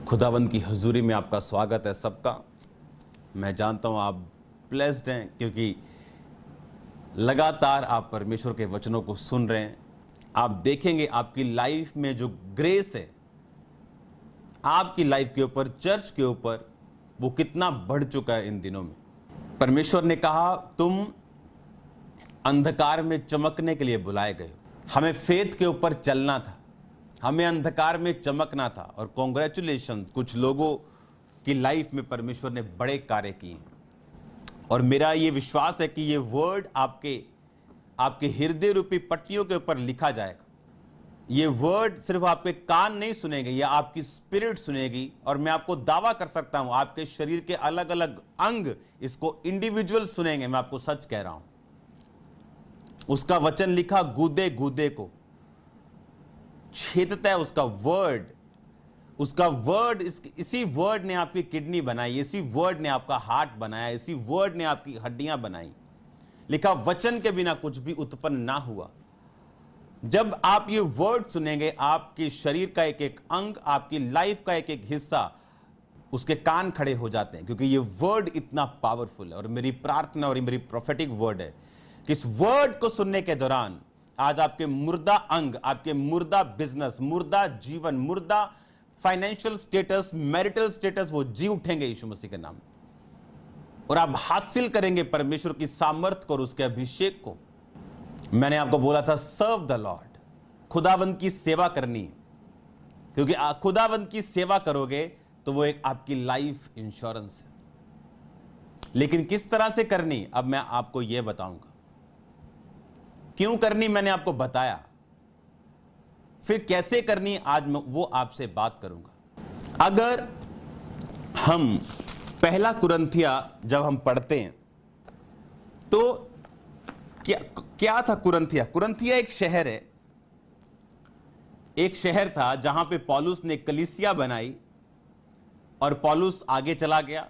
खुदावंद की हुजूरी में आपका स्वागत है सबका। मैं जानता हूँ आप ब्लेस्ड हैं क्योंकि लगातार आप परमेश्वर के वचनों को सुन रहे हैं। आप देखेंगे आपकी लाइफ में जो ग्रेस है आपकी लाइफ के ऊपर, चर्च के ऊपर, वो कितना बढ़ चुका है इन दिनों में। परमेश्वर ने कहा तुम अंधकार में चमकने के लिए बुलाए गए हो। हमें फेथ के ऊपर चलना था, हमें अंधकार में चमकना था। और कॉन्ग्रेचुलेशन, कुछ लोगों की लाइफ में परमेश्वर ने बड़े कार्य किए हैं। और मेरा ये विश्वास है कि ये वर्ड आपके हृदय रूपी पट्टियों के ऊपर लिखा जाएगा। ये वर्ड सिर्फ आपके कान नहीं सुनेंगे, ये आपकी स्पिरिट सुनेगी। और मैं आपको दावा कर सकता हूं आपके शरीर के अलग अलग अंग इसको इंडिविजुअल सुनेंगे। मैं आपको सच कह रहा हूं। उसका वचन लिखा गूदे गूदे को छेदता है। उसका वर्ड इसी वर्ड ने आपकी किडनी बनाई, इसी वर्ड ने आपका हार्ट बनाया, इसी वर्ड ने आपकी हड्डियां बनाई। लिखा वचन के बिना कुछ भी उत्पन्न ना हुआ। जब आप ये वर्ड सुनेंगे आपके शरीर का एक एक अंग, आपकी लाइफ का एक एक हिस्सा, उसके कान खड़े हो जाते हैं क्योंकि ये वर्ड इतना पावरफुल है। और मेरी प्रार्थना और मेरी प्रोफेटिक वर्ड है कि इस वर्ड को सुनने के दौरान आज आपके मुर्दा अंग, आपके मुर्दा बिजनेस, मुर्दा जीवन, मुर्दा फाइनेंशियल स्टेटस, मैरिटल स्टेटस, वो जी उठेंगे यीशु मसीह के नाम। और आप हासिल करेंगे परमेश्वर की सामर्थ को और उसके अभिषेक को। मैंने आपको बोला था सर्व द लॉर्ड, खुदावंद की सेवा करनी है। क्योंकि खुदावंद की सेवा करोगे तो वो एक आपकी लाइफ इंश्योरेंस है। लेकिन किस तरह से करनी, अब मैं आपको यह बताऊंगा। क्यों करनी मैंने आपको बताया, फिर कैसे करनी आज मैं वो आपसे बात करूंगा। अगर हम पहला कुरिन्थिया जब हम पढ़ते हैं तो क्या था कुरिन्थिया? कुरिन्थिया एक शहर है, एक शहर था जहां पे पौलुस ने कलीसिया बनाई और पौलुस आगे चला गया।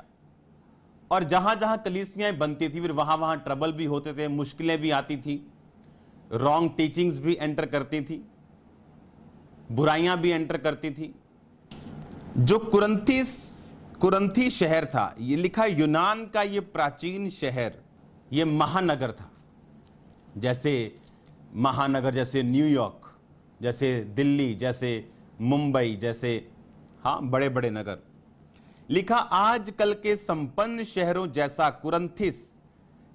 और जहां जहां कलीसियाएं बनती थी फिर वहां वहां ट्रबल भी होते थे, मुश्किलें भी आती थी, रॉन्ग टीचिंग्स भी एंटर करती थी, बुराइयां भी एंटर करती थी। जो कुरिन्थी शहर था, ये लिखा यूनान का ये प्राचीन शहर, ये महानगर था। जैसे महानगर, जैसे न्यूयॉर्क, जैसे दिल्ली, जैसे मुंबई, जैसे बड़े बड़े नगर। लिखा आजकल के संपन्न शहरों जैसा कुरिन्थिस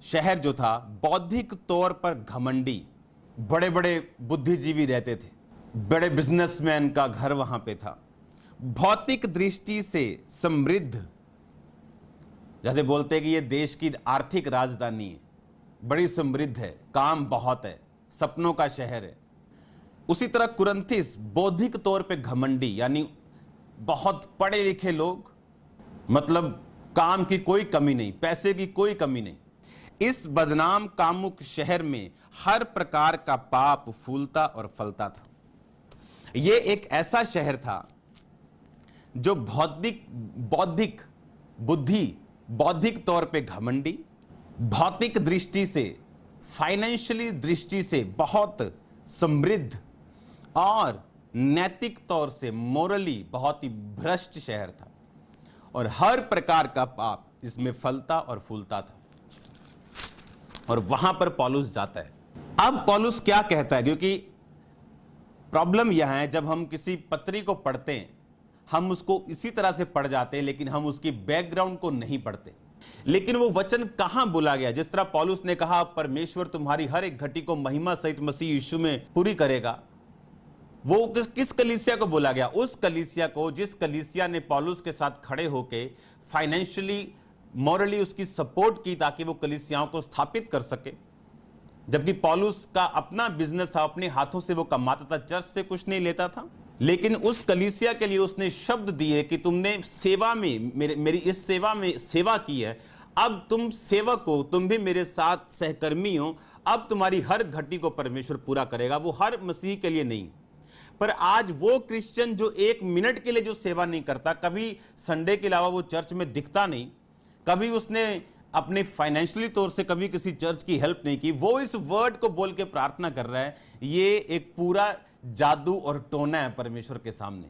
शहर जो था बौद्धिक तौर पर घमंडी, बड़े बड़े बुद्धिजीवी रहते थे, बड़े बिजनेसमैन का घर वहां पे था, भौतिक दृष्टि से समृद्ध, जैसे बोलते हैं कि ये देश की आर्थिक राजधानी है, बड़ी समृद्ध है, काम बहुत है, सपनों का शहर है। उसी तरह कुरिन्थिस बौद्धिक तौर पे घमंडी, यानी बहुत पढ़े लिखे लोग, मतलब काम की कोई कमी नहीं, पैसे की कोई कमी नहीं। इस बदनाम कामुक शहर में हर प्रकार का पाप फूलता और फलता था। यह एक ऐसा शहर था जो बौद्धिक तौर पे घमंडी, भौतिक दृष्टि से, फाइनेंशियली दृष्टि से बहुत समृद्ध और नैतिक तौर से, मोरली बहुत ही भ्रष्ट शहर था। और हर प्रकार का पाप इसमें फलता और फूलता था। और वहां पर पौलुस जाता है। अब पौलुस क्या कहता है, क्योंकि प्रॉब्लम यह है जब हम किसी पत्री को पढ़ते हैं हम उसको इसी तरह से पढ़ जाते हैं, लेकिन हम उसकी बैकग्राउंड को नहीं पढ़ते। लेकिन वो वचन कहां बोला गया, जिस तरह पौलुस ने कहा परमेश्वर तुम्हारी हर एक घटी को महिमा सहित मसीह यीशु में पूरी करेगा, वो किस कलीसिया को बोला गया? उस कलीसिया को जिस कलीसिया ने पौलुस के साथ खड़े होके फाइनेंशियली, मॉरली उसकी सपोर्ट की ताकि वो कलीसियाओं को स्थापित कर सके। जबकि पौलुस का अपना बिजनेस था, अपने हाथों से वो कमाता था, चर्च से कुछ नहीं लेता था। लेकिन उस कलीसिया के लिए उसने शब्द दिए कि तुमने सेवा में मेरी इस सेवा में सेवा की है, अब तुम सेवक हो, तुम भी मेरे साथ सहकर्मी हो, अब तुम्हारी हर घटी को परमेश्वर पूरा करेगा। वो हर मसीह के लिए नहीं, पर आज वो क्रिश्चियन जो एक मिनट के लिए जो सेवा नहीं करता, कभी संडे के अलावा वो चर्च में दिखता नहीं, कभी उसने अपने फाइनेंशियली तौर से कभी किसी चर्च की हेल्प नहीं की, वो इस वर्ड को बोल के प्रार्थना कर रहा है। ये एक पूरा जादू और टोना है परमेश्वर के सामने।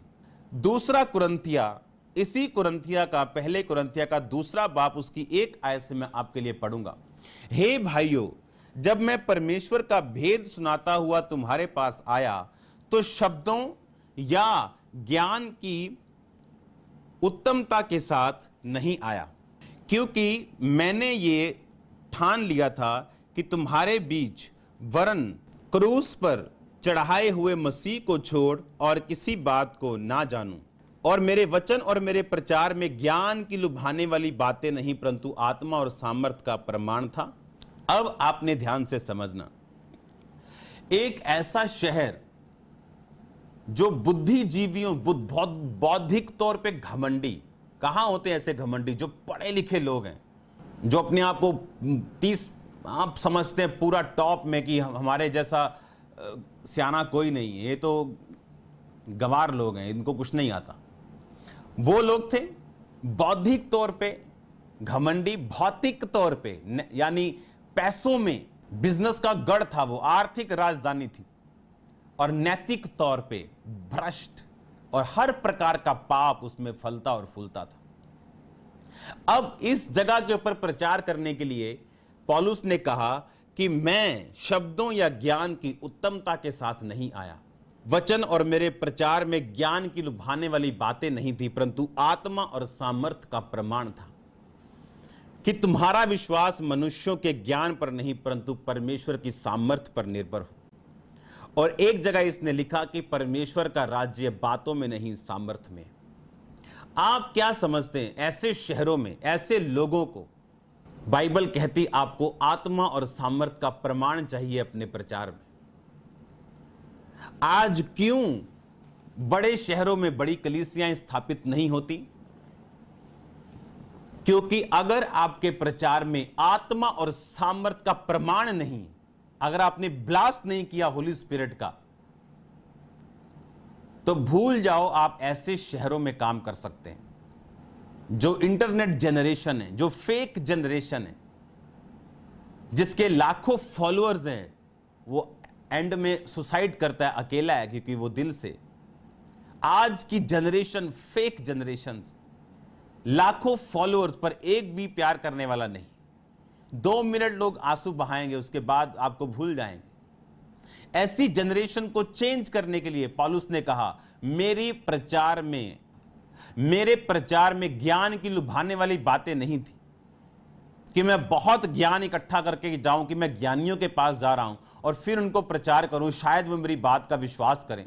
दूसरा कुरिन्थिया इसी कुरिन्थिया का, पहले कुरिन्थिया का 2 बाब उसकी 1 आयत से मैं आपके लिए पढ़ूंगा। हे भाइयों, जब मैं परमेश्वर का भेद सुनाता हुआ तुम्हारे पास आया तो शब्दों या ज्ञान की उत्तमता के साथ नहीं आया, क्योंकि मैंने ये ठान लिया था कि तुम्हारे बीच वरन क्रूस पर चढ़ाए हुए मसीह को छोड़ और किसी बात को ना जानूं। और मेरे वचन और मेरे प्रचार में ज्ञान की लुभाने वाली बातें नहीं, परंतु आत्मा और सामर्थ का प्रमाण था। अब आपने ध्यान से समझना, एक ऐसा शहर जो बुद्धिजीवियों, बहुत बौद्धिक तौर पे घमंडी, कहां होते हैं ऐसे घमंडी? जो पढ़े लिखे लोग हैं, जो अपने आप को 30 आप समझते हैं पूरा टॉप में कि हमारे जैसा सियाना कोई नहीं है, ये तो गंवार लोग हैं, इनको कुछ नहीं आता। वो लोग थे बौद्धिक तौर पे घमंडी, भौतिक तौर पे यानी पैसों में बिजनेस का गढ़ था, वो आर्थिक राजधानी थी, और नैतिक तौर पे भ्रष्ट, और हर प्रकार का पाप उसमें फलता और फूलता था। अब इस जगह के ऊपर प्रचार करने के लिए पौलुस ने कहा कि मैं शब्दों या ज्ञान की उत्तमता के साथ नहीं आया, वचन और मेरे प्रचार में ज्ञान की लुभाने वाली बातें नहीं थी, परंतु आत्मा और सामर्थ का प्रमाण था, कि तुम्हारा विश्वास मनुष्यों के ज्ञान पर नहीं परंतु परमेश्वर की सामर्थ पर निर्भर हो। और एक जगह इसने लिखा कि परमेश्वर का राज्य बातों में नहीं, सामर्थ में। आप क्या समझते हैं, ऐसे शहरों में ऐसे लोगों को बाइबल कहती आपको आत्मा और सामर्थ का प्रमाण चाहिए अपने प्रचार में। आज क्यों बड़े शहरों में बड़ी कलीसियाएं स्थापित नहीं होती? क्योंकि अगर आपके प्रचार में आत्मा और सामर्थ का प्रमाण नहीं, अगर आपने ब्लास्ट नहीं किया होली स्पिरिट का, तो भूल जाओ आप ऐसे शहरों में काम कर सकते हैं। जो इंटरनेट जनरेशन है, जो फेक जनरेशन है, जिसके लाखों फॉलोअर्स हैं, वो एंड में सुसाइड करता है, अकेला है, क्योंकि वो दिल से, आज की जनरेशन फेक जनरेशन, लाखों फॉलोअर्स पर एक भी प्यार करने वाला नहीं। 2 मिनट लोग आंसू बहाएंगे, उसके बाद आपको भूल जाएंगे। ऐसी जनरेशन को चेंज करने के लिए पौलुस ने कहा, मेरे प्रचार में ज्ञान की लुभाने वाली बातें नहीं थी, कि मैं बहुत ज्ञान इकट्ठा करके जाऊं, कि मैं ज्ञानियों के पास जा रहा हूं और फिर उनको प्रचार करूं, शायद वो मेरी बात का विश्वास करें।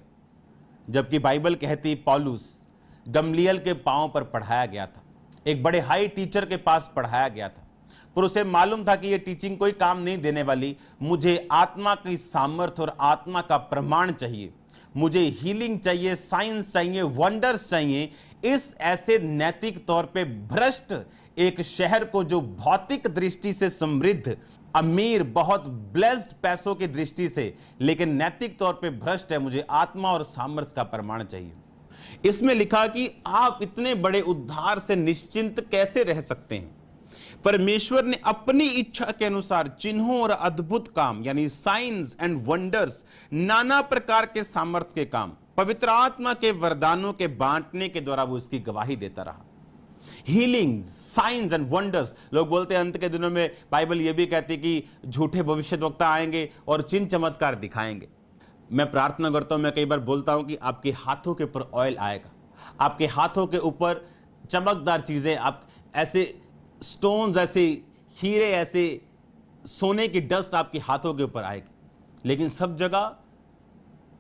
जबकि बाइबल कहती पौलुस गमलीएल के पांव पर पढ़ाया गया था, एक बड़े हाई टीचर के पास पढ़ाया गया था, पर उसे मालूम था कि यह टीचिंग कोई काम नहीं देने वाली, मुझे आत्मा की सामर्थ और आत्मा का प्रमाण चाहिए, मुझे हीलिंग चाहिए, साइंस चाहिए, वंडर्स चाहिए। इस ऐसे नैतिक तौर पे भ्रष्ट एक शहर को, जो भौतिक दृष्टि से समृद्ध, अमीर, बहुत ब्लेस्ड पैसों की दृष्टि से, लेकिन नैतिक तौर पे भ्रष्ट है, मुझे आत्मा और सामर्थ का प्रमाण चाहिए। इसमें लिखा कि आप इतने बड़े उद्धार से निश्चिंत कैसे रह सकते हैं? परमेश्वर ने अपनी इच्छा के अनुसार चिन्हों और अद्भुत काम, यानी साइंस एंड वंडर्स, नाना प्रकार के सामर्थ के काम, पवित्र आत्मा के वरदानों के बांटने के द्वारा वो इसकी गवाही देता रहा। Healing, science and wonders. लोग बोलते हैं अंत के दिनों में, बाइबल ये भी कहती है कि झूठे भविष्यद्वक्ता आएंगे और चिन्ह चमत्कार दिखाएंगे। मैं प्रार्थना करता हूं, मैं कई बार बोलता हूं कि आपके हाथों के ऊपर ऑयल आएगा, आपके हाथों के ऊपर चमकदार चीजें, आप ऐसे स्टोन्स, ऐसे हीरे, ऐसे सोने की डस्ट आपके हाथों के ऊपर आएगी। लेकिन सब जगह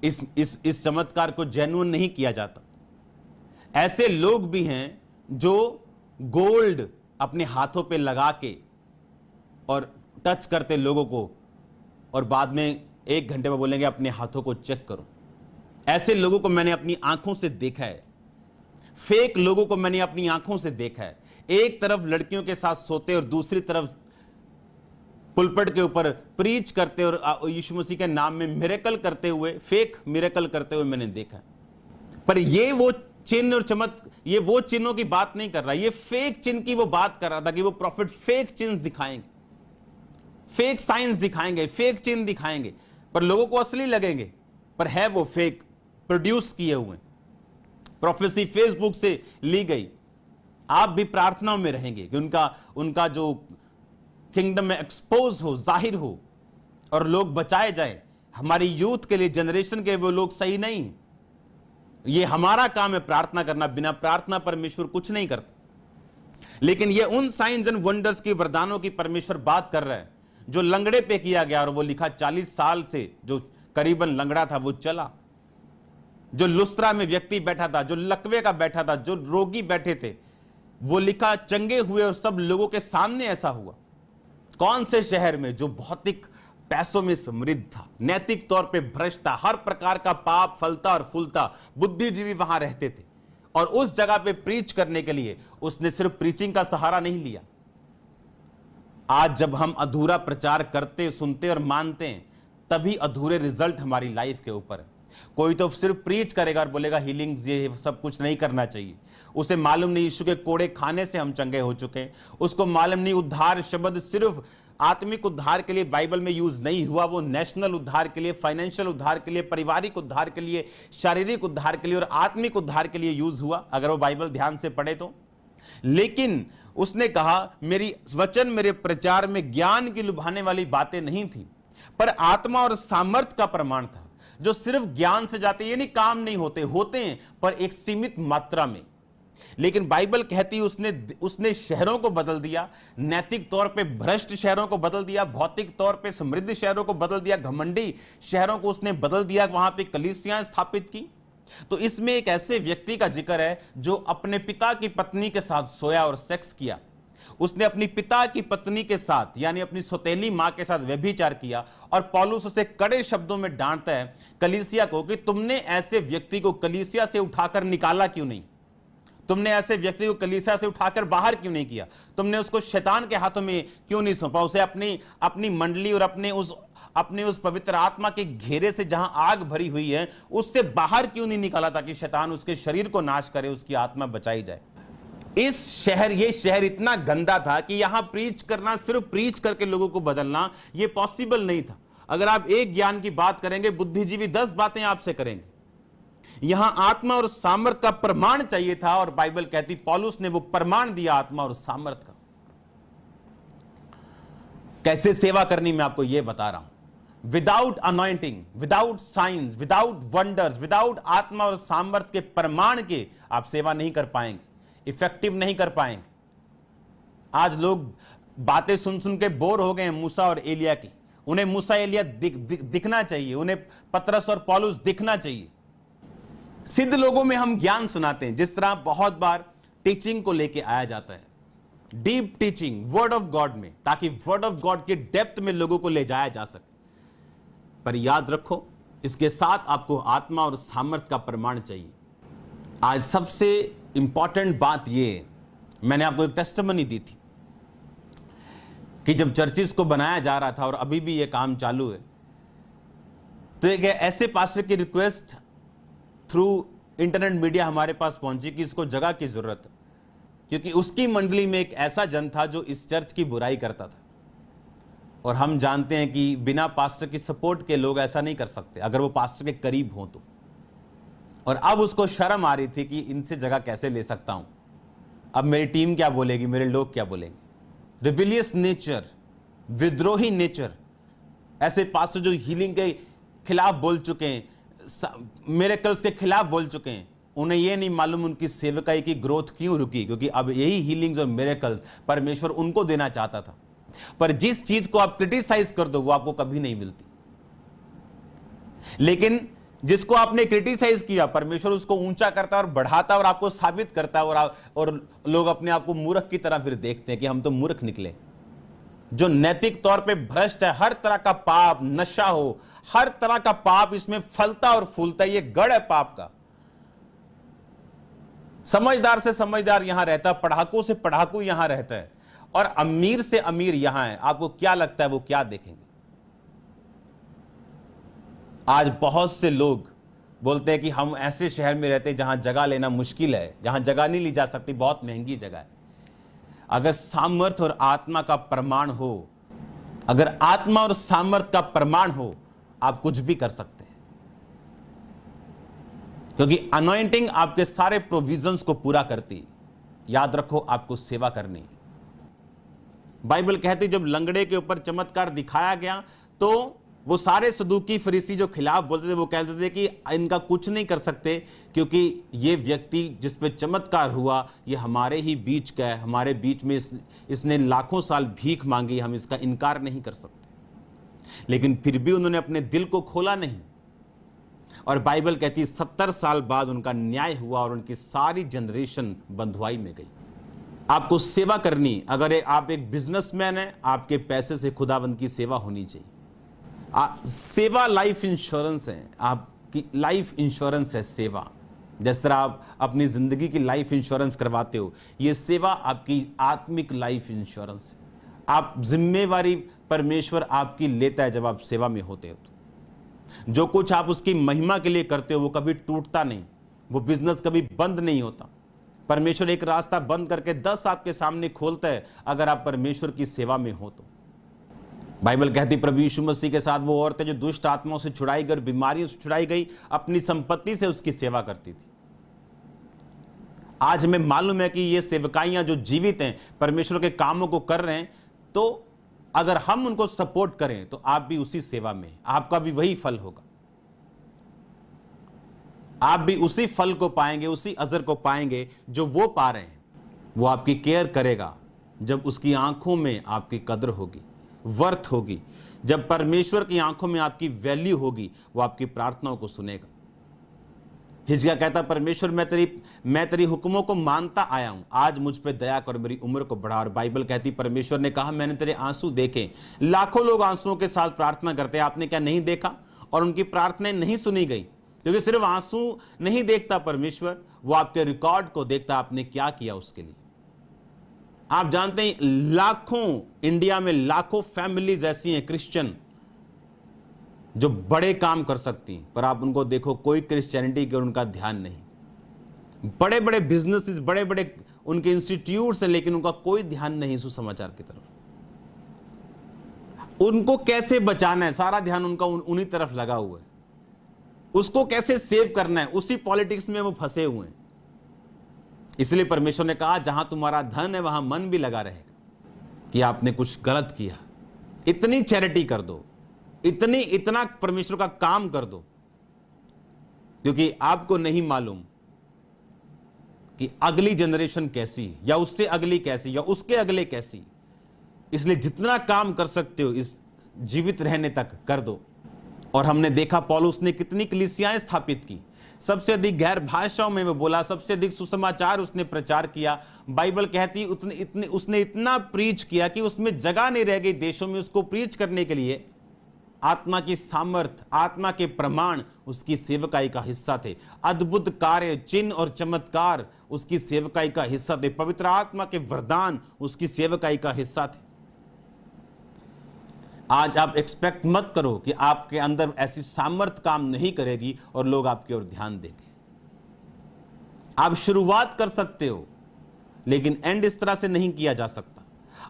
इस चमत्कार को जेन्युइन नहीं किया जाता। ऐसे लोग भी हैं जो गोल्ड अपने हाथों पे लगा के और टच करते लोगों को, और बाद में 1 घंटे में बोलेंगे अपने हाथों को चेक करो। ऐसे लोगों को मैंने अपनी आंखों से देखा है, फेक लोगों को मैंने अपनी आंखों से देखा है। एक तरफ लड़कियों के साथ सोते और दूसरी तरफ पुलपट के ऊपर प्रीच करते और यीशु मसीह के नाम में मिरेकल करते हुए, फेक मिरेकल करते हुए मैंने देखा। पर ये वो चिन्ह और ये वो चिन्हों की बात नहीं कर रहा, ये फेक चिन्ह की वो बात कर रहा था कि वो प्रॉफिट फेक चिन्ह दिखाएंगे, फेक साइंस दिखाएंगे, फेक चिन्ह दिखाएंगे, पर लोगों को असली लगेंगे, पर है वो फेक, प्रोड्यूस किए हुए। प्रोफेसी फेसबुक से ली गई, आप भी प्रार्थनाओं में रहेंगे कि उनका जो किंगडम में एक्सपोज हो, जाहिर हो और लोग बचाए जाए। हमारी यूथ के लिए, जनरेशन के वो लोग सही नहीं। ये हमारा काम है प्रार्थना करना, बिना प्रार्थना परमेश्वर कुछ नहीं करता। लेकिन ये उन साइंस एंड वंडर्स की, वरदानों की परमेश्वर बात कर रहा है जो लंगड़े पे किया गया, और वो लिखा 40 साल से जो करीबन लंगड़ा था वो चला, जो लुस्त्रा में व्यक्ति बैठा था, जो लकवे का बैठा था, जो रोगी बैठे थे, वो लिखा चंगे हुए, और सब लोगों के सामने ऐसा हुआ। कौन से शहर में? जो भौतिक पैसों में समृद्ध था, नैतिक तौर पे भ्रष्ट था, हर प्रकार का पाप फलता और फूलता, बुद्धिजीवी वहां रहते थे। और उस जगह पे प्रीच करने के लिए उसने सिर्फ प्रीचिंग का सहारा नहीं लिया। आज जब हम अधूरा प्रचार करते, सुनते और मानते हैं, तभी अधूरे रिजल्ट हमारी लाइफ के ऊपर है। कोई तो सिर्फ प्रीच करेगा और बोलेगा हीलिंग्स, ये सब कुछ नहीं करना चाहिए। उसे मालूम नहीं यीशु के कोड़े खाने से हम चंगे हो चुके हैं। उसको मालूम नहीं उद्धार शब्द सिर्फ आत्मिक उद्धार के लिए बाइबल में यूज नहीं हुआ, वो नेशनल उद्धार के लिए, फाइनेंशियल उद्धार के लिए, पारिवारिक उद्धार के लिए, शारीरिक उद्धार के लिए और आत्मिक उद्धार के लिए यूज हुआ, अगर वो बाइबल ध्यान से पढ़े तो। लेकिन उसने कहा मेरी वचन मेरे प्रचार में ज्ञान की लुभाने वाली बातें नहीं थी, पर आत्मा और सामर्थ का प्रमाण था। जो सिर्फ ज्ञान से जाते, ये नहीं काम नहीं होते हैं, पर एक सीमित मात्रा में। लेकिन बाइबल कहती उसने शहरों को बदल दिया, नैतिक तौर पे भ्रष्ट शहरों को बदल दिया, भौतिक तौर पे समृद्ध शहरों को बदल दिया, घमंडी शहरों को उसने बदल दिया, वहां पे कलीसियां स्थापित की। तो इसमें एक ऐसे व्यक्ति का जिक्र है जो अपने पिता की पत्नी के साथ सोया और सेक्स किया। उसने अपनी पिता की पत्नी के साथ, यानी अपनी सौतेली मां के साथ व्यभिचार किया, और पौलुस उसे कड़े शब्दों में डांटता है कलीसिया को कि तुमने ऐसे व्यक्ति को कलीसिया से उठाकर निकाला क्यों नहीं? तुमने ऐसे व्यक्ति को कलीसिया से उठाकर बाहर क्यों नहीं किया? तुमने उसको शैतान के हाथों में क्यों नहीं सौंपा? उसे अपनी मंडली और अपने उस पवित्र आत्मा के घेरे से जहां आग भरी हुई है, उससे बाहर क्यों नहीं निकाला ताकि शैतान उसके शरीर को नाश करे, उसकी आत्मा बचाई जाए? ये शहर इतना गंदा था कि यहां प्रीच करना, सिर्फ प्रीच करके लोगों को बदलना, यह पॉसिबल नहीं था। अगर आप एक ज्ञान की बात करेंगे, बुद्धिजीवी 10 बातें आपसे करेंगे। यहां आत्मा और सामर्थ का प्रमाण चाहिए था, और बाइबल कहती, पौलुस ने वो प्रमाण दिया आत्मा और सामर्थ का। कैसे सेवा करनी मैं आपको यह बता रहा हूं। Without anointing, without science, without wonders, without आत्मा और सामर्थ के प्रमाण के आप सेवा नहीं कर पाएंगे, इफेक्टिव नहीं कर पाएंगे। आज लोग बातें सुन सुन के बोर हो गए हैं मूसा और एलिया की। उन्हें मूसा एलिया दिखना चाहिए, उन्हें पतरस और पौलुस दिखना चाहिए। सिद्ध लोगों में हम ज्ञान सुनाते हैं, जिस तरह बहुत बार टीचिंग को लेके आया जाता है, deep teaching word of God में, ताकि वर्ड ऑफ गॉड के डेप्थ में लोगों को ले जाया जा सके। पर याद रखो, इसके साथ आपको आत्मा और सामर्थ का प्रमाण चाहिए। आज सबसे इंपॉर्टेंट बात यह है, मैंने आपको एक टेस्टिमनी दी थी कि जब चर्चिस को बनाया जा रहा था, और अभी भी यह काम चालू है, तो एक ऐसे पास्टर की रिक्वेस्ट थ्रू इंटरनेट मीडिया हमारे पास पहुंची कि इसको जगह की जरूरत है, क्योंकि उसकी मंडली में एक ऐसा जन था जो इस चर्च की बुराई करता था। और हम जानते हैं कि बिना पास्टर की सपोर्ट के लोग ऐसा नहीं कर सकते, अगर वो पास्टर के करीब हों तो। और अब उसको शर्म आ रही थी कि इनसे जगह कैसे ले सकता हूं, अब मेरी टीम क्या बोलेगी, मेरे लोग क्या बोलेंगे। रिबिलियस नेचर, विद्रोही नेचर, ऐसे पास्टर जो हीलिंग के खिलाफ बोल चुके हैं, मिरेकल्स के खिलाफ बोल चुके हैं, उन्हें यह नहीं मालूम उनकी सेवकाई की ग्रोथ क्यों रुकी, क्योंकि अब यही हीलिंग्स और मिरेकल्स परमेश्वर उनको देना चाहता था। पर जिस चीज को आप क्रिटिसाइज कर दो वो आपको कभी नहीं मिलती, लेकिन जिसको आपने क्रिटिसाइज किया परमेश्वर उसको ऊंचा करता है और बढ़ाता है और आपको साबित करता है, और लोग अपने आप को मूर्ख की तरह फिर देखते हैं कि हम तो मूर्ख निकले। जो नैतिक तौर पे भ्रष्ट है, हर तरह का पाप, नशा हो, हर तरह का पाप इसमें फलता और फूलता है, ये गढ़ है पाप का। समझदार से समझदार यहां रहता है, पढ़ाकू से पढ़ाकू यहां रहता है, और अमीर से अमीर यहां है। आपको क्या लगता है वो क्या देखेंगे? आज बहुत से लोग बोलते हैं कि हम ऐसे शहर में रहते हैं जहां जगह लेना मुश्किल है, जहां जगह नहीं ली जा सकती, बहुत महंगी जगह है। अगर सामर्थ और आत्मा का प्रमाण हो, अगर आत्मा और सामर्थ का प्रमाण हो, आप कुछ भी कर सकते हैं, क्योंकि अनॉइंटिंग आपके सारे प्रोविजंस को पूरा करती है। याद रखो आपको सेवा करनी है। बाइबल कहती जब लंगड़े के ऊपर चमत्कार दिखाया गया तो वो सारे सदूकी फरीसी जो खिलाफ बोलते थे वो कहते थे कि इनका कुछ नहीं कर सकते क्योंकि ये व्यक्ति जिस पे चमत्कार हुआ ये हमारे ही बीच का है, हमारे बीच में इसने लाखों साल भीख मांगी, हम इसका इनकार नहीं कर सकते। लेकिन फिर भी उन्होंने अपने दिल को खोला नहीं और बाइबल कहती 70 साल बाद उनका न्याय हुआ और उनकी सारी जनरेशन बंधुआई में गई। आपको सेवा करनी, अगर आप एक बिजनेसमैन हैं, आपके पैसे से खुदावंद की सेवा होनी चाहिए। सेवा लाइफ इंश्योरेंस है, आपकी लाइफ इंश्योरेंस है सेवा। जिस तरह आप अपनी जिंदगी की लाइफ इंश्योरेंस करवाते हो, ये सेवा आपकी आत्मिक लाइफ इंश्योरेंस है। आप जिम्मेवारी परमेश्वर आपकी लेता है जब आप सेवा में होते हो तो। जो कुछ आप उसकी महिमा के लिए करते हो वो कभी टूटता नहीं, वो बिजनेस कभी बंद नहीं होता। परमेश्वर एक रास्ता बंद करके 10 आपके सामने खोलता है अगर आप परमेश्वर की सेवा में हो तो। बाइबल कहती प्रभु यीशु मसीह के साथ वो औरतें जो दुष्ट आत्माओं से छुड़ाई गई, बीमारियों से छुड़ाई गई, अपनी संपत्ति से उसकी सेवा करती थी। आज हमें मालूम है कि ये सेवकाइयां जो जीवित हैं, परमेश्वर के कामों को कर रहे हैं, तो अगर हम उनको सपोर्ट करें तो आप भी उसी सेवा में, आपका भी वही फल होगा। आप भी उसी फल को पाएंगे, उसी अजर को पाएंगे जो वो पा रहे हैं। वो आपकी केयर करेगा जब उसकी आंखों में आपकी कदर होगी, वर्थ होगी। जब परमेश्वर की आंखों में आपकी वैल्यू होगी, वो आपकी प्रार्थनाओं को सुनेगा। हिजकिय्याह कहता परमेश्वर मैं तेरी हुक्मों को मानता आया हूं, आज मुझ पे दया कर, मेरी उम्र को बढ़ा। और बाइबल कहती परमेश्वर ने कहा मैंने तेरे आंसू देखे। लाखों लोग आंसुओं के साथ प्रार्थना करते हैं, आपने क्या नहीं देखा? और उनकी प्रार्थनाएं नहीं सुनी गई क्योंकि सिर्फ आंसू नहीं देखता परमेश्वर, वो आपके रिकॉर्ड को देखता, आपने क्या किया उसके लिए। आप जानते हैं लाखों, इंडिया में लाखों फैमिलीज ऐसी हैं क्रिश्चियन जो बड़े काम कर सकती हैं, पर आप उनको देखो कोई क्रिश्चियनिटी के उनका ध्यान नहीं। बड़े बड़े बिजनेसेस, बड़े बड़े उनके इंस्टीट्यूट्स हैं, लेकिन उनका कोई ध्यान नहीं सुसमाचार की तरफ। उनको कैसे बचाना है, सारा ध्यान उनका उन्हीं तरफ लगा हुआ है। उसको कैसे सेव करना है, उसी पॉलिटिक्स में वो फंसे हुए हैं। इसलिए परमेश्वर ने कहा जहां तुम्हारा धन है वहां मन भी लगा रहेगा। कि आपने कुछ गलत किया, इतनी चैरिटी कर दो, इतना परमेश्वर का काम कर दो, क्योंकि आपको नहीं मालूम कि अगली जनरेशन कैसी, या उससे अगली कैसी, या उसके अगले कैसी। इसलिए जितना काम कर सकते हो इस जीवित रहने तक कर दो। और हमने देखा पौलुस ने कितनी कलीसियाएं स्थापित की, सबसे अधिक गैर भाषाओं में वो बोला, सबसे अधिक सुसमाचार उसने प्रचार किया। बाइबल कहती उसने इतना प्रीच किया कि उसमें जगह नहीं रह गई देशों में उसको प्रीच करने के लिए। आत्मा की सामर्थ, आत्मा के प्रमाण उसकी सेवकाई का हिस्सा थे। अद्भुत कार्य, चिन्ह और चमत्कार उसकी सेवकाई का हिस्सा थे। पवित्र आत्मा के वरदान उसकी सेवकाई का हिस्सा थे। आज आप एक्सपेक्ट मत करो कि आपके अंदर ऐसी सामर्थ काम नहीं करेगी और लोग आपकी ओर ध्यान देंगे। आप शुरुआत कर सकते हो, लेकिन एंड इस तरह से नहीं किया जा सकता।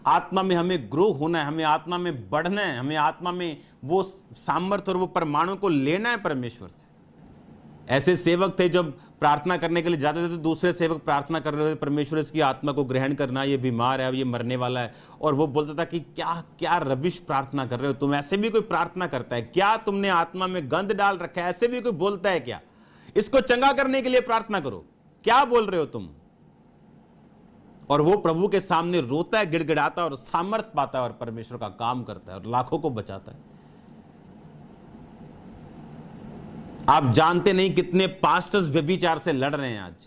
आत्मा में हमें ग्रो होना है, हमें आत्मा में बढ़ना है, हमें आत्मा में वो सामर्थ और वो परमाणु को लेना है परमेश्वर से। ऐसे सेवक थे जब प्रार्थना करने के लिए जाते थे तो दूसरे सेवक प्रार्थना कर रहे थे, परमेश्वर इसकी आत्मा को ग्रहण करना, ये बीमार है, ये मरने वाला है। और वो बोलता था कि क्या क्या रविश प्रार्थना कर रहे हो तुम, ऐसे भी कोई प्रार्थना करता है क्या? तुमने आत्मा में गंध डाल रखा है, ऐसे भी कोई बोलता है क्या? इसको चंगा करने के लिए प्रार्थना करो, क्या बोल रहे हो तुम? और वो प्रभु के सामने रोता है, गिड़गिड़ाता है और सामर्थ पाता है और परमेश्वर का काम करता है और लाखों को बचाता है। आप जानते नहीं कितने पास्टर्स व्यभिचार से लड़ रहे हैं आज,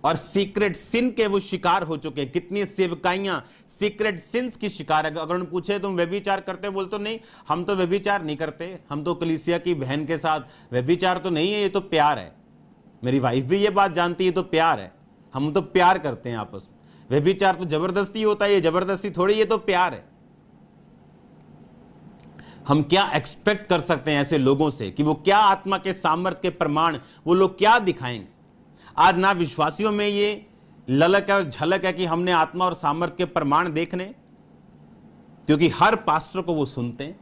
और सीक्रेट सिन के वो शिकार हो चुके हैं। कितनी सेवकाइयां सीक्रेट सिंस की शिकार है। अगर उन्हें पूछे तुम व्यभिचार करते हो, बोलते नहीं हम तो व्यभिचार नहीं करते, हम तो कलीसिया की बहन के साथ, व्यभिचार तो नहीं है, ये तो प्यार है। मेरी वाइफ भी ये बात जानती है, तो प्यार है, हम तो प्यार करते हैं आपस में। व्यभिचार तो जबरदस्ती होता है, ये जबरदस्ती थोड़ी, ये तो प्यार है। हम क्या एक्सपेक्ट कर सकते हैं ऐसे लोगों से कि वो क्या आत्मा के सामर्थ्य के प्रमाण वो लोग क्या दिखाएंगे? आज ना विश्वासियों में ये ललक है और झलक है कि हमने आत्मा और सामर्थ्य के प्रमाण देखने, क्योंकि हर पास्टर को वो सुनते हैं,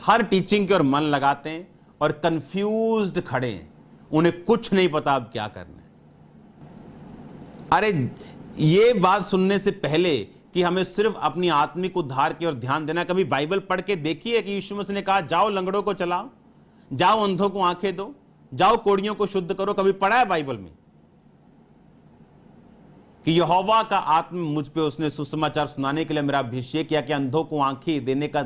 हर टीचिंग की ओर मन लगाते हैं और कंफ्यूज्ड खड़े हैं, उन्हें कुछ नहीं पता अब क्या करना है। अरे ये बात सुनने से पहले कि हमें सिर्फ अपनी आत्मिक उद्धार की ओर ध्यान देना, कभी बाइबल पढ़ के देखिए कि यीशु मसीह ने कहा जाओ लंगड़ों को चलाओ, जाओ अंधों को आंखें दो, जाओ कोढ़ियों को शुद्ध करो? कभी पढ़ा है बाइबल में कि यहोवा का आत्मा मुझ पे उसने सुसमाचार सुनाने के लिए मेरा अभिषेक किया कि अंधों को आंखें देने का,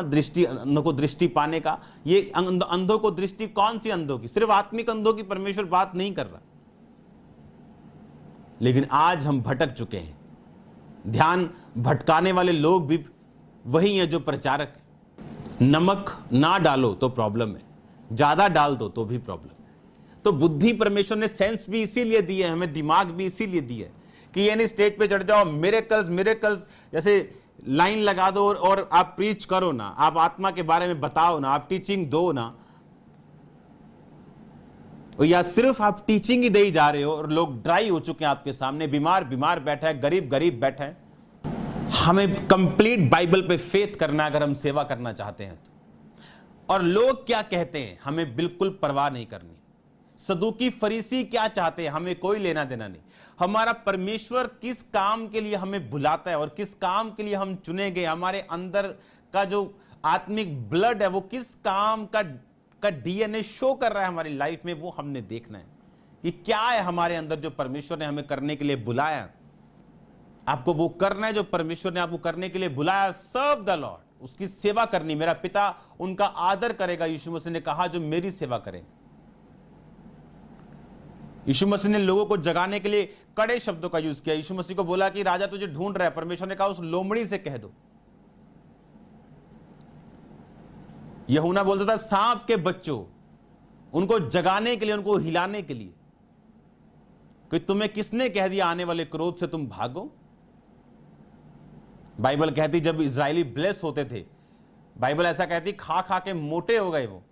दृष्टि, अंधों को दृष्टि पाने का? ये अंधों को दृष्टि कौन सी अंधों की? सिर्फ आत्मिक अंधों की परमेश्वर बात नहीं कर रहा। लेकिन आज हम भटक चुके हैं। ध्यान भटकाने वाले लोग भी वही हैं जो प्रचारक हैं। नमक ना डालो तो प्रॉब्लम है, ज्यादा डाल दो तो भी प्रॉब्लम है। तो बुद्धि परमेश्वर ने, सेंस भी इसीलिए दी है हमें, दिमाग भी इसीलिए दी है कि ये नहीं स्टेज पे चढ़ जाओ मिरेकल्स मिरेकल्स जैसे लाइन लगा दो और आप प्रीच करो ना, आप आत्मा के बारे में बताओ ना, आप टीचिंग दो ना, या सिर्फ आप टीचिंग ही दे ही जा रहे हो और लोग ड्राई हो चुके हैं आपके सामने, बीमार बीमार बैठा है, गरीब गरीब बैठा है। हमें कंप्लीट बाइबल पे फेथ करना है अगर हम सेवा करना चाहते हैं तो। और लोग क्या कहते हैं हमें बिल्कुल परवाह नहीं करनी। सदूकी फरीसी क्या चाहते हैं हमें कोई लेना देना नहीं। हमारा परमेश्वर किस काम के लिए हमें बुलाता है और किस काम के लिए हम चुने गए, हमारे अंदर का जो आत्मिक ब्लड है वो किस काम का डीएनए शो कर रहा है हमारी लाइफ में, वो हमने देखना है कि क्या है हमारे अंदर जो परमेश्वर ने हमें करने के लिए बुलाया। आपको वो करना है जो परमेश्वर ने आपको करने के लिए बुलाया। सर्व द लॉर्ड, उसकी सेवा करनी। मेरा पिता उनका आदर करेगा, यीशु मसीह ने कहा, जो मेरी सेवा करेंगे। यीशु मसीह ने लोगों को जगाने के लिए कड़े शब्दों का यूज किया। यीशु मसीह को बोला कि राजा तुझे ढूंढ रहा है। परमेश्वर ने कहा उस लोमड़ी से कह दो। यूहन्ना बोलता था सांप के बच्चों, उनको जगाने के लिए, उनको हिलाने के लिए कि तुम्हें किसने कह दिया आने वाले क्रोध से तुम भागो। बाइबल कहती जब इजरायली ब्लेस होते थे, बाइबल ऐसा कहती खा खा के मोटे हो गए वो,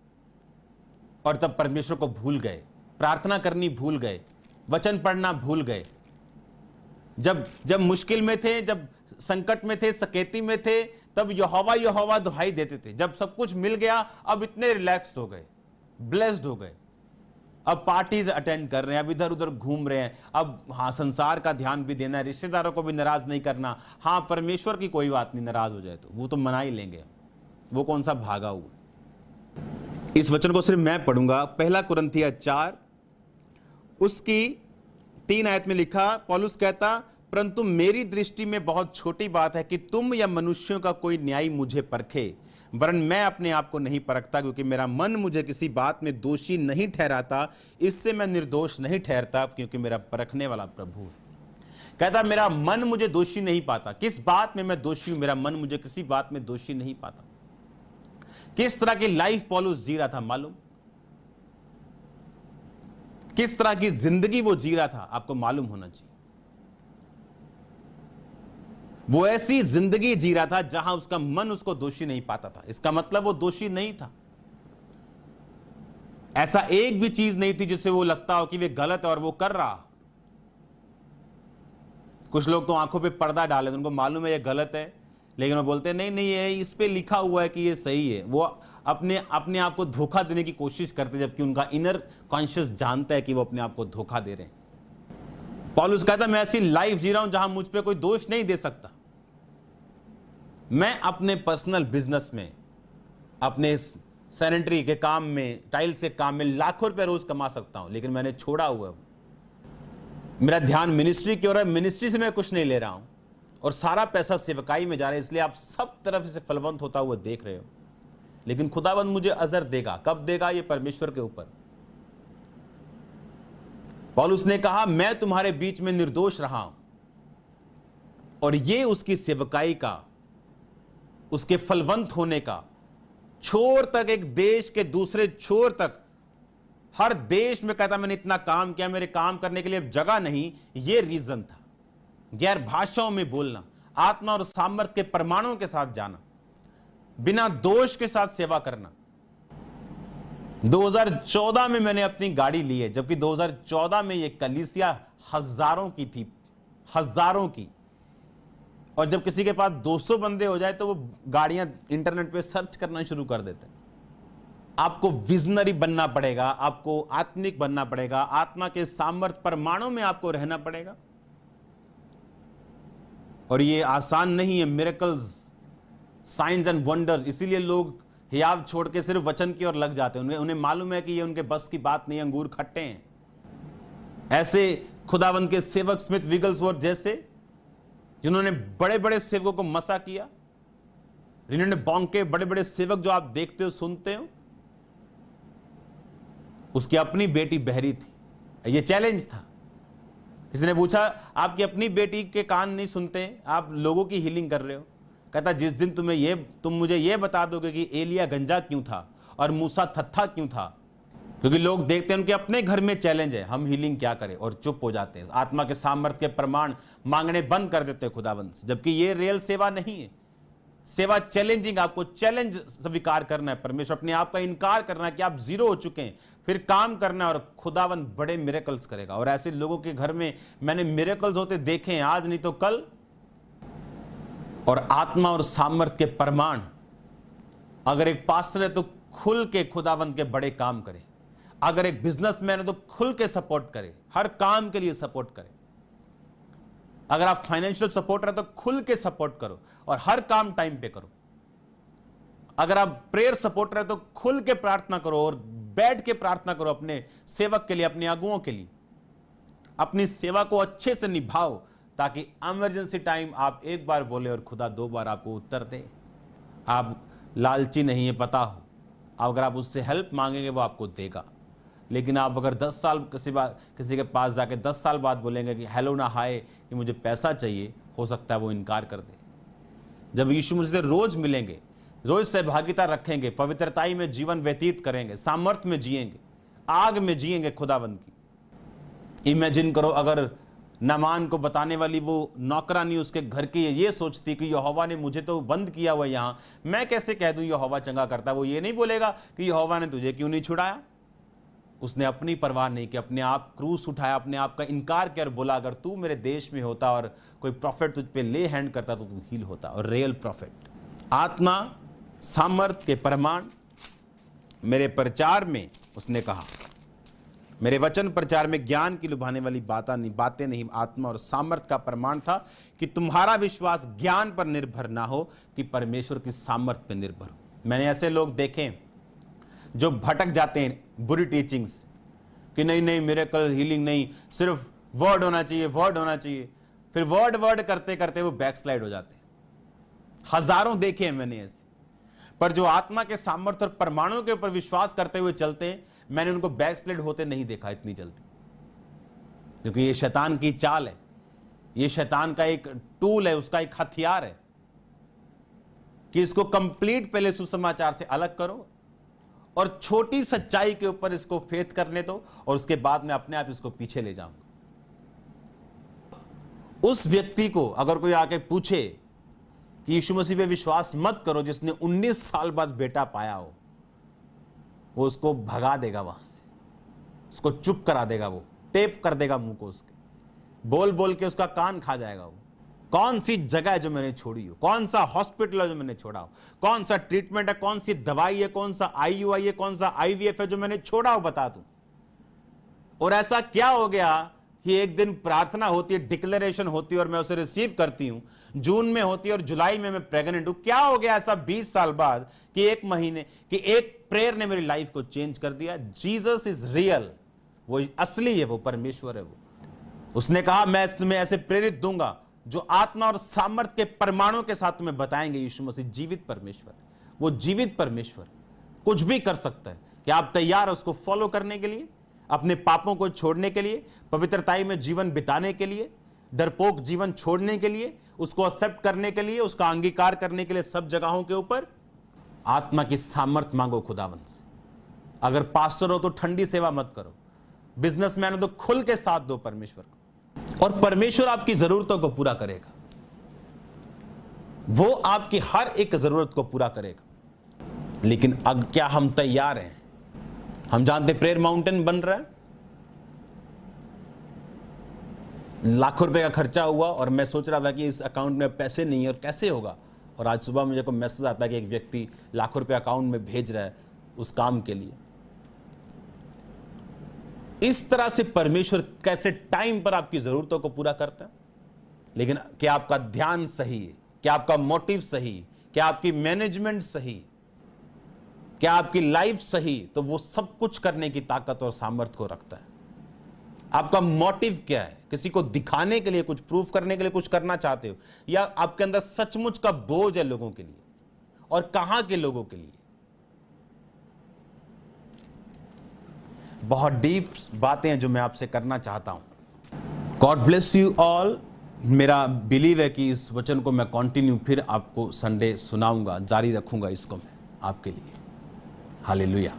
और तब परमेश्वर को भूल गए, प्रार्थना करनी भूल गए, वचन पढ़ना भूल गए। जब मुश्किल में थे, जब संकट में थे, सकेती में थे, तब यहोवा यहोवा दुहाई देते थे। जब सब कुछ मिल गया अब इतने रिलैक्स्ड हो गए, ब्लेस्ड हो गए। अब पार्टीज अटेंड कर रहे हैं, अब इधर उधर घूम रहे हैं। अब संसार का ध्यान भी देना है, रिश्तेदारों को भी नाराज नहीं करना। परमेश्वर की कोई बात नहीं, नाराज हो जाए तो वो तो मना ही लेंगे, वो कौन सा भागा हुआ। इस वचन को सिर्फ मैं पढ़ूंगा। 1 कुरिन्थियों 4 उसकी 3 आयत में लिखा, पौलुस कहता, परंतु मेरी दृष्टि में बहुत छोटी बात है कि तुम या मनुष्यों का कोई न्याय मुझे परखे, वरन मैं अपने आप को नहीं परखता, क्योंकि मेरा मन मुझे किसी बात में दोषी नहीं ठहराता। इससे मैं निर्दोष नहीं ठहरता, क्योंकि मेरा परखने वाला प्रभु है। कहता मेरा मन मुझे दोषी नहीं पाता। किस बात में मैं दोषी हूं? मेरा मन मुझे किसी बात में दोषी नहीं पाता। किस तरह की लाइफ पौलुस जी रहा था मालूम? किस तरह की जिंदगी वो जी रहा था आपको मालूम होना चाहिए। वो ऐसी जिंदगी जी रहा था जहां उसका मन उसको दोषी नहीं पाता था। इसका मतलब वो दोषी नहीं था। ऐसा एक भी चीज नहीं थी जिससे वो लगता हो कि वे गलत है और वो कर रहा। कुछ लोग तो आंखों पे पर्दा डाले, उनको मालूम है ये गलत है, लेकिन वो बोलते नहीं नहीं ये इस पे लिखा हुआ है कि ये सही है। वो अपने आप को धोखा देने की कोशिश करते, जबकि उनका इनर कॉन्शियस जानता है कि वो अपने आप को धोखा दे रहे हैं। पौलुस कहता मैं ऐसी लाइफ जी रहा हूं जहां मुझ पे कोई दोष नहीं दे सकता। मैं अपने पर्सनल बिजनेस में, अपने सैनिटरी के काम में, टाइल्स के काम में लाखों रुपए रोज कमा सकता हूं, लेकिन मैंने छोड़ा हुआ है। मेरा ध्यान मिनिस्ट्री की ओर है, मिनिस्ट्री से मैं कुछ नहीं ले रहा हूं और सारा पैसा सेवकाई में जा रहा है। इसलिए आप सब तरफ से फलवंत होता हुआ देख रहे हो, लेकिन खुदाबंद मुझे अजर देगा। कब देगा? ये परमेश्वर के ऊपर। पौलुस ने कहा मैं तुम्हारे बीच में निर्दोष रहा हूं, और ये उसकी सेवकाई का, उसके फलवंत होने का, छोर तक, एक देश के दूसरे छोर तक, हर देश में कहता मैंने इतना काम किया, मेरे काम करने के लिए जगह नहीं, ये रीजन था। गैर भाषाओं में बोलना, आत्मा और सामर्थ्य के प्रमाणों के साथ जाना, बिना दोष के साथ सेवा करना। 2014 में मैंने अपनी गाड़ी ली है, जबकि 2014 में ये कलीसिया हजारों की थी, हजारों की। और जब किसी के पास 200 बंदे हो जाए तो वो गाड़ियां इंटरनेट पे सर्च करना शुरू कर देते हैं। आपको विजनरी बनना पड़ेगा, आपको आत्मिक बनना पड़ेगा, आत्मा के सामर्थ्य प्रमाणों में आपको रहना पड़ेगा। और ये आसान नहीं है, मिरेकल्स, साइंस एंड वंडर्स। इसीलिए लोग हियाव छोड़ के सिर्फ वचन की ओर लग जाते हैं। उन्हें मालूम है कि ये उनके बस की बात नहीं, अंगूर खट्टे हैं। ऐसे खुदावंद के सेवक स्मिथ विगल्सवर्थ जैसे, जिन्होंने बड़े बड़े सेवकों को मसा किया, जिन्होंने बॉन्के बड़े बड़े सेवक जो आप देखते हो सुनते हो, उसकी अपनी बेटी बहरी थी। ये चैलेंज था। किसी ने पूछा, आपकी अपनी बेटी के कान नहीं सुनते, आप लोगों की हीलिंग कर रहे हो? कहता, जिस दिन तुम मुझे ये बता दोगे कि एलिया गंजा क्यों था और मूसा थत्था क्यों था, क्योंकि लोग देखते हैं उनके अपने घर में चैलेंज है, हम हीलिंग क्या करें, और चुप हो जाते हैं। आत्मा के सामर्थ्य के प्रमाण मांगने बंद कर देते हैं खुदावंद से, जबकि ये रियल सेवा नहीं है। सेवा चैलेंजिंग, आपको चैलेंज स्वीकार करना है परमेश्वर, अपने आप का इनकार करना है कि आप जीरो हो चुके हैं, फिर काम करना है और खुदावंद बड़े मिरेकल्स करेगा। और ऐसे लोगों के घर में मैंने मिरेकल्स होते देखे हैं, आज नहीं तो कल। और आत्मा और सामर्थ्य के प्रमाण, अगर एक पास्टर है तो खुल के खुदावंद के बड़े काम करे, अगर एक बिजनेसमैन है तो खुल के सपोर्ट करे, हर काम के लिए सपोर्ट करे। अगर आप फाइनेंशियल सपोर्टर है तो खुल के सपोर्ट करो और हर काम टाइम पे करो। अगर आप प्रेयर सपोर्टर है तो खुल के प्रार्थना करो और बैठ के प्रार्थना करो अपने सेवक के लिए, अपने अगुओं के लिए। अपनी सेवा को अच्छे से निभाओ, ताकि इमरजेंसी टाइम आप एक बार बोले और खुदा 2 बार आपको उत्तर दे। आप लालची नहीं है, पता हो, अगर आप उससे हेल्प मांगेंगे वो आपको देगा। लेकिन आप अगर 10 साल किसी के पास जाके 10 साल बाद बोलेंगे कि हेलो ना हाय कि मुझे पैसा चाहिए, हो सकता है वो इनकार कर दे। जब यीशु मसीह से रोज मिलेंगे, रोज सहभागिता रखेंगे, पवित्रताई में जीवन व्यतीत करेंगे, सामर्थ्य में जिएंगे, आग में जिएंगे खुदावंद की। इमेजिन करो, अगर नामान को बताने वाली वो नौकरानी उसके घर की ये सोचती कि यहोवा ने मुझे तो बंद किया हुआ यहां, मैं कैसे कह दूं यहोवा चंगा करता है। वो ये नहीं बोलेगा कि यहोवा ने तुझे क्यों नहीं छुड़ाया। उसने अपनी परवाह नहीं की, अपने आप क्रूस उठाया, अपने आप का इनकार किया और बोला, अगर तू मेरे देश में होता और कोई प्रॉफिट तुझ पे ले हैंड करता तो तू हील होता। और रियल प्रॉफिट, आत्मा सामर्थ्य के प्रमाण मेरे प्रचार में, उसने कहा मेरे वचन प्रचार में ज्ञान की लुभाने वाली बातें नहीं, आत्मा और सामर्थ्य का प्रमाण था कि तुम्हारा विश्वास ज्ञान पर निर्भर ना हो कि परमेश्वर की सामर्थ्य पर निर्भर हो। मैंने ऐसे लोग देखे जो भटक जाते हैं बुरी टीचिंग्स कि नहीं मिरेकल हीलिंग नहीं, सिर्फ वर्ड होना चाहिए, वर्ड होना चाहिए। फिर वर्ड करते करते वो बैकस्लाइड हो जाते हैं। हजारों देखे हैं मैंने ऐसे। पर जो आत्मा के सामर्थ्य और परमाणु के ऊपर विश्वास करते हुए चलते हैं, मैंने उनको बैकस्लाइड होते नहीं देखा इतनी जल्दी। क्योंकि ये शैतान की चाल है, ये शैतान का एक टूल है, उसका एक हथियार है कि इसको कंप्लीट पहले सुसमाचार से अलग करो और छोटी सच्चाई के ऊपर इसको फेथ करने दो, और उसके बाद में अपने आप इसको पीछे ले जाऊंगा। उस व्यक्ति को अगर कोई आके पूछे कि यीशु मसीह पे विश्वास मत करो, जिसने 19 साल बाद बेटा पाया हो, वो उसको भगा देगा वहां से, उसको चुप करा देगा, वो टेप कर देगा मुंह को उसके, बोल बोल के उसका कान खा जाएगा। वो कौन सी जगह है जो मैंने छोड़ी हो, कौन सा हॉस्पिटल है जो मैंने छोड़ा हो, कौन सा ट्रीटमेंट है, कौन सी दवाई है, कौन सा IUI है, कौन सा IVF है जो मैंने छोड़ा हो, बता दूं। और ऐसा क्या हो गया कि एक दिन प्रार्थना होती है, डिक्लेरेशन होती है और मैं उसे रिसीव करती हूं, जून में होती है और जुलाई में मैं प्रेग्नेंट हूं। क्या हो गया ऐसा 20 साल बाद कि एक महीने कि एक प्रेयर ने मेरी लाइफ को चेंज कर दिया। जीसस इज रियल, वो असली है, वो परमेश्वर है। वो उसने कहा मैं तुम्हें ऐसे प्रेरित दूंगा जो आत्मा और सामर्थ्य के परमाणु के साथ तुम्हें बताएंगे यीशु मसीह जीवित परमेश्वर। वो जीवित परमेश्वर कुछ भी कर सकता है। क्या आप तैयार है उसको फॉलो करने के लिए, अपने पापों को छोड़ने के लिए, पवित्रताई में जीवन बिताने के लिए, डरपोक जीवन छोड़ने के लिए, उसको एक्सेप्ट करने के लिए, उसका अंगीकार करने के लिए? सब जगहों के ऊपर आत्मा की सामर्थ्य मांगो खुदावंद से। अगर पास्टर हो तो ठंडी सेवा मत करो, बिजनेसमैन हो तो खुल के साथ दो परमेश्वर को, और परमेश्वर आपकी जरूरतों को पूरा करेगा। वो आपकी हर एक जरूरत को पूरा करेगा। लेकिन अब क्या हम तैयार हैं? हम जानते प्रेयर माउंटेन बन रहा है, लाखों रुपए का खर्चा हुआ और मैं सोच रहा था कि इस अकाउंट में पैसे नहीं है और कैसे होगा। और आज सुबह मुझे को मैसेज आता है कि एक व्यक्ति लाखों रुपए अकाउंट में भेज रहा है उस काम के लिए। इस तरह से परमेश्वर कैसे टाइम पर आपकी जरूरतों को पूरा करता है। लेकिन क्या आपका ध्यान सही है, क्या आपका मोटिव सही, क्या आपकी मैनेजमेंट सही, क्या आपकी लाइफ सही, तो वो सब कुछ करने की ताकत और सामर्थ्य को रखता है। आपका मोटिव क्या है? किसी को दिखाने के लिए, कुछ प्रूफ करने के लिए कुछ करना चाहते हो, या आपके अंदर सचमुच का बोझ है लोगों के लिए, और कहां के लोगों के लिए? बहुत डीप बातें हैं जो मैं आपसे करना चाहता हूं। God bless you all. मेरा बिलीव है कि इस वचन को मैं कंटिन्यू फिर आपको संडे सुनाऊंगा, जारी रखूंगा इसको मैं आपके लिए। हालेलुया।